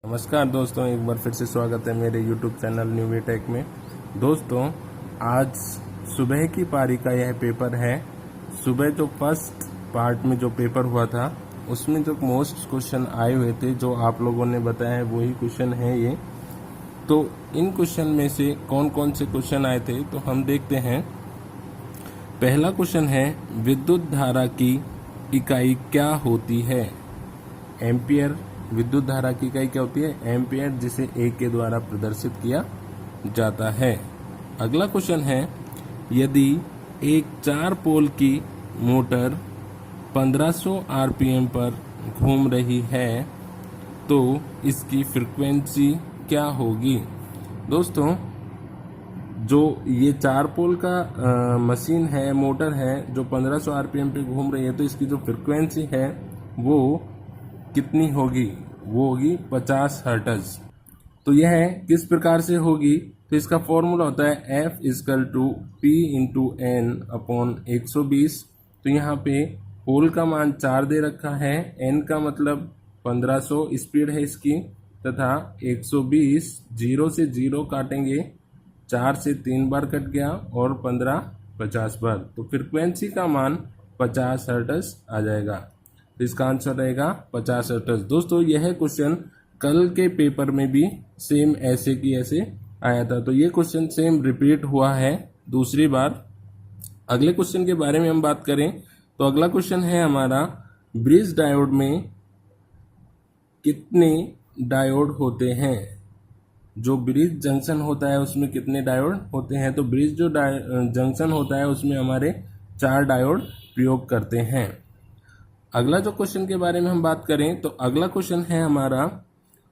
नमस्कार दोस्तों, एक बार फिर से स्वागत है मेरे YouTube channel New Way Tech में। दोस्तों, आज सुबह की पारी का यह पेपर है। सुबह जो फर्स्ट पार्ट में जो पेपर हुआ था उसमें जो मोस्ट क्वेश्चन आए हुए थे, जो आप लोगों ने बताया है वही क्वेश्चन है ये। तो इन क्वेश्चन में से कौन कौन से क्वेश्चन आए थे तो हम देखते हैं। पहला क्वेश्चन है, विद्युत धारा की इकाई क्या होती है? एम्पियर। विद्युत धारा की इकाई क्या होती है? एम्पियर, जिसे ए के द्वारा प्रदर्शित किया जाता है। अगला क्वेश्चन है, यदि एक 4 पोल की मोटर 1500 आरपीएम पर घूम रही है तो इसकी फ्रीक्वेंसी क्या होगी? दोस्तों, जो ये 4 पोल का मशीन है, मोटर है, जो 1500 आरपीएम पे घूम रही है, तो इसकी जो फ्रीक्वेंसी है वो कितनी होगी? वो होगी 50 हर्ट्ज। तो यह किस प्रकार से होगी? तो इसका फॉर्मूला होता है F = P × N अपॉन 120। तो यहाँ पे पोल का मान 4 दे रखा है, N का मतलब 1500 स्पीड है इसकी, तथा 120, 0 से 0 काटेंगे, 4 से 3 बार कट गया और 15 50 बार, तो फ्रीक्वेंसी का मान 50 हर्ट्ज आ जाएगा। तो इसका आंसर रहेगा 50 हर्ट्ज। दोस्तों, यह क्वेश्चन कल के पेपर में भी सेम ऐसे की ऐसे आया था, तो ये क्वेश्चन सेम रिपीट हुआ है दूसरी बार। अगले क्वेश्चन के बारे में हम बात करें तो अगला क्वेश्चन है हमारा, ब्रिज डायोड में कितने डायोड होते हैं? जो ब्रिज जंक्शन होता है उसमें कितने डायोड होते हैं? तो ब्रिज जो जंक्शन होता है उसमें हमारे 4 डायोड प्रयोग करते हैं। अगला जो क्वेश्चन के बारे में हम बात करें तो अगला क्वेश्चन है हमारा,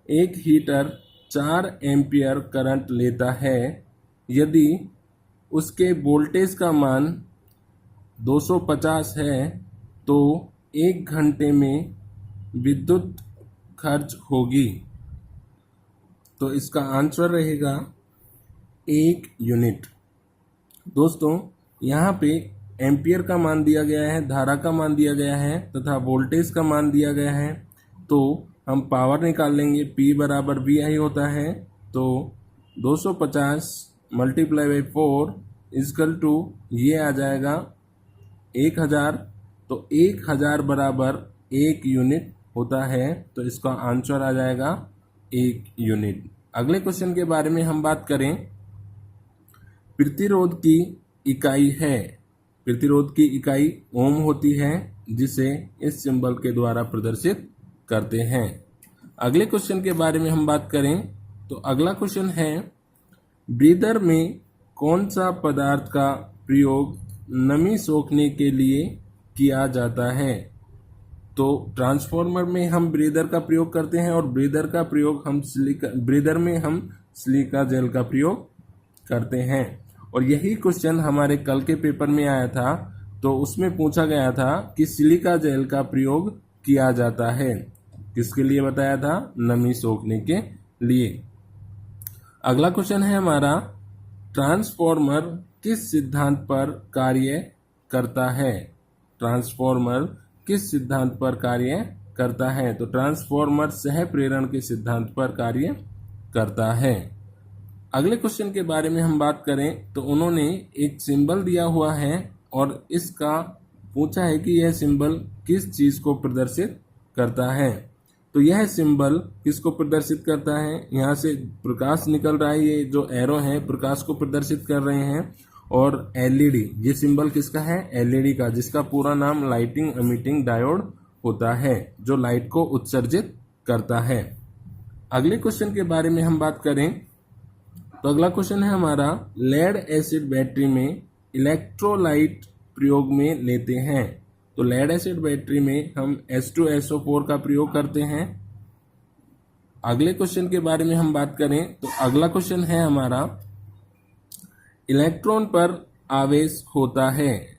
एक हीटर 4 एम्पियर करंट लेता है, यदि उसके वोल्टेज का मान 250 है तो 1 घंटे में विद्युत खर्च होगी। तो इसका आंसर रहेगा 1 यूनिट। दोस्तों, यहाँ पे एम्पियर का मान दिया गया है, धारा का मान दिया गया है तथा वोल्टेज का मान दिया गया है, तो हम पावर निकाल लेंगे। P = VI होता है, तो 250 × 4 ये आ जाएगा 1000। तो 1000 बराबर 1 यूनिट होता है, तो इसका आंसर आ जाएगा 1 यूनिट। अगले क्वेश्चन के बारे में हम बात करें, प्रतिरोध की इकाई है। प्रतिरोध की इकाई ओम होती है, जिसे इस सिंबल के द्वारा प्रदर्शित करते हैं। अगले क्वेश्चन के बारे में हम बात करें तो अगला क्वेश्चन है, ब्रीदर में कौन सा पदार्थ का प्रयोग नमी सोखने के लिए किया जाता है? तो ट्रांसफार्मर में हम ब्रीदर का प्रयोग करते हैं और ब्रीदर में हम सिलिका जेल का प्रयोग करते हैं। और यही क्वेश्चन हमारे कल के पेपर में आया था, तो उसमें पूछा गया था कि सिलिका जेल का प्रयोग किया जाता है किसके लिए? बताया था, नमी सोखने के लिए। अगला क्वेश्चन है हमारा, ट्रांसफार्मर किस सिद्धांत पर कार्य करता है? ट्रांसफार्मर किस सिद्धांत पर कार्य करता है? तो ट्रांसफार्मर सह प्रेरण के सिद्धांत पर कार्य करता है। अगले क्वेश्चन के बारे में हम बात करें तो उन्होंने एक सिंबल दिया हुआ है और इसका पूछा है कि यह सिंबल किस चीज को प्रदर्शित करता है। तो यह सिंबल किसको प्रदर्शित करता है? यहाँ से प्रकाश निकल रहा है, ये जो एरो है प्रकाश को प्रदर्शित कर रहे हैं। और एलईडी, ये सिंबल किसका है? एलईडी का, जिसका पूरा नाम लाइटिंग एमिटिंग डायोड होता है, जो लाइट को उत्सर्जित करता है। अगले क्वेश्चन के बारे में हम बात करें तो अगला क्वेश्चन है हमारा, लेड एसिड बैटरी में इलेक्ट्रोलाइट प्रयोग में लेते हैं। तो लेड एसिड बैटरी में हम H2SO4 का प्रयोग करते हैं। अगले क्वेश्चन के बारे में हम बात करें तो अगला क्वेश्चन है हमारा, इलेक्ट्रॉन पर आवेश होता है।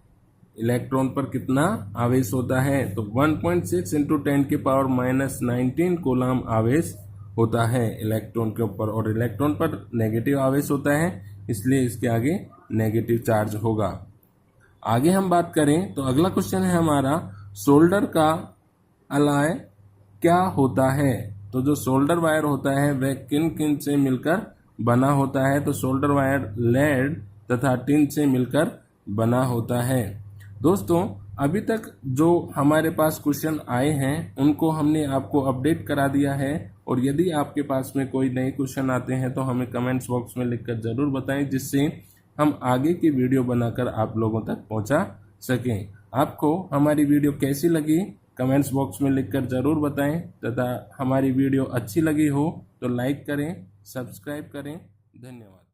इलेक्ट्रॉन पर कितना आवेश होता है? तो 1.6 × 10⁻⁻19 कूलम आवेश होता है इलेक्ट्रॉन के ऊपर, और इलेक्ट्रॉन पर नेगेटिव आवेश होता है, इसलिए इसके आगे नेगेटिव चार्ज होगा। आगे हम बात करें तो अगला क्वेश्चन है हमारा, सोल्डर का अलॉय क्या होता है? तो तो जो सोल्डर वायर होता है वह किन किन से मिलकर बना होता है? तो सोल्डर वायर लेड तथा टिन से मिलकर बना होता है। दोस्तों, अभी तक जो हमारे पास क्वेश्चन आए हैं उनको हमने आपको अपडेट करा दिया है, और यदि आपके पास में कोई नए क्वेश्चन आते हैं तो हमें कमेंट्स बॉक्स में लिखकर ज़रूर बताएं, जिससे हम आगे की वीडियो बनाकर आप लोगों तक पहुंचा सकें। आपको हमारी वीडियो कैसी लगी कमेंट्स बॉक्स में लिखकर ज़रूर बताएं, तथा हमारी वीडियो अच्छी लगी हो तो लाइक करें, सब्सक्राइब करें। धन्यवाद।